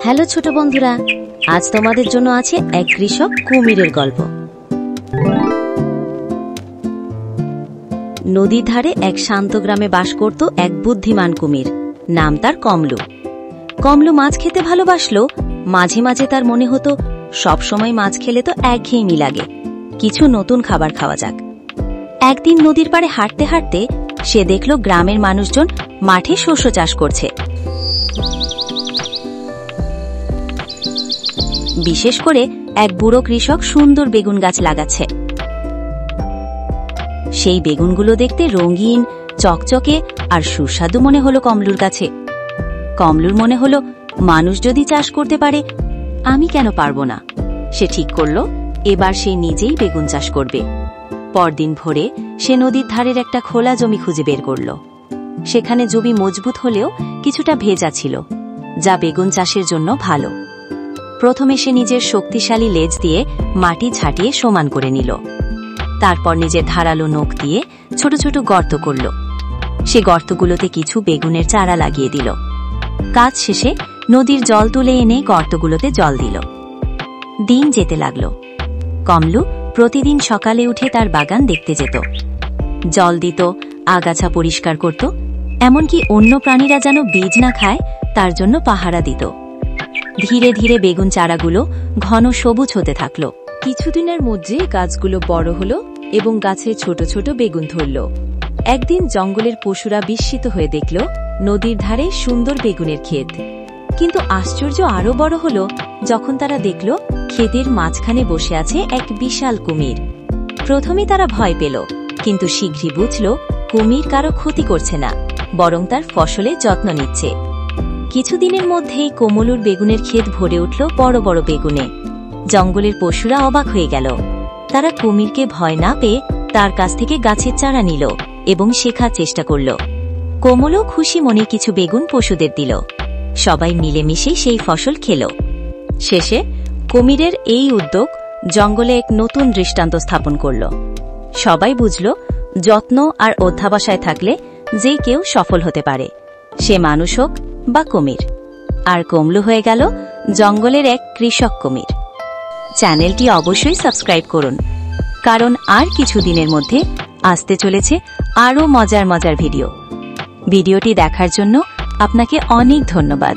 Hello ছোট বন্ধুরা, আজ তোমাদের জন্য আছে এক কৃষক কুমিরের গল্প। নদীর ধারে এক শান্ত গ্রামে বাস করত এক বুদ্ধিমান কুমির, নাম তার কমলু। কমলু মাছ খেতে ভালোবাসলো। মাঝে মাঝে তার মনে হতো সবসময় মাছ খেলে তো একঘেয়েমি লাগে, কিছু নতুন খাবার খাওয়া যাক। একদিন নদীর পাড়ে হাঁটতে হাঁটতে সে দেখল গ্রামের মানুষজন মাঠে শস্য চাষ করছে। বিশেষ করে এক বুড়ো কৃষক সুন্দর বেগুন গাছ লাগাচ্ছে। সেই বেগুনগুলো দেখতে রঙিন, চকচকে আর সুস্বাদু মনে হলো কমলুর কাছে। কমলুর মনে হলো, মানুষ যদি চাষ করতে পারে, আমি কেন পারবো না? সে ঠিক করল এবার সে নিজেই বেগুন চাষ করবে। পরদিন ভোরে সে নদীর ধারের একটা খোলা জমি খুঁজে বের করল। সেখানে জমি মজবুত হলেও কিছুটা ভেজা ছিল, যা বেগুন চাষের জন্য ভালো। প্রথমে সে নিজের শক্তিশালী লেজ দিয়ে মাটি ঝাঁটিয়ে সমান করে নিল। তারপর নিজের ধারালো নখ দিয়ে ছোট ছোট গর্ত করল। সে গর্তগুলোতে কিছু বেগুনের চারা লাগিয়ে দিল। কাজ শেষে নদীর জল তুলে এনে গর্তগুলোতে জল দিল। দিন যেতে লাগল। কমলু প্রতিদিন সকালে উঠে তার বাগান দেখতে যেত, জল দিত, আগাছা পরিষ্কার করত, এমনকি অন্য প্রাণীরা যেন বীজ না খায় তার জন্য পাহারা দিত। ধীরে ধীরে বেগুন চারাগুলো ঘন সবুজ হতে থাকল। কিছুদিনের মধ্যে গাছগুলো বড় হলো এবং গাছে ছোট ছোট বেগুন ধরল। একদিন জঙ্গলের পশুরা বিস্মিত হয়ে দেখল নদীর ধারে সুন্দর বেগুনের ক্ষেত। কিন্তু আশ্চর্য আরো বড় হলো যখন তারা দেখল ক্ষেতের মাঝখানে বসে আছে এক বিশাল কুমির। প্রথমে তারা ভয় পেল, কিন্তু শীঘ্রই বুঝল কুমির কারো ক্ষতি করছে না, বরং তার ফসলের যত্ন নিচ্ছে। কিছুদিনের মধ্যেই কমলুর বেগুনের ক্ষেত ভরে উঠল বড় বড় বেগুনে। জঙ্গলের পশুরা অবাক হয়ে গেল। তারা কুমিরকে ভয় না পেয়ে তার কাছ থেকে গাছের চারা নিল এবং শেখার চেষ্টা করল। কমলও খুশি মনে কিছু বেগুন পশুদের দিল। সবাই মিলেমিশে সেই ফসল খেল। শেষে কুমিরের এই উদ্যোগ জঙ্গলে এক নতুন দৃষ্টান্ত স্থাপন করল। সবাই বুঝল, যত্ন আর অধ্যাবসায় থাকলে যে কেউ সফল হতে পারে, সে মানুষ হোক বা কুমির। আর কমলু হয়ে গেল জঙ্গলের এক কৃষক কুমির। চ্যানেলটি অবশ্যই সাবস্ক্রাইব করুন, কারণ আর কিছুদিনের মধ্যে আসতে চলেছে আরও মজার মজার ভিডিওটি দেখার জন্য আপনাকে অনেক ধন্যবাদ।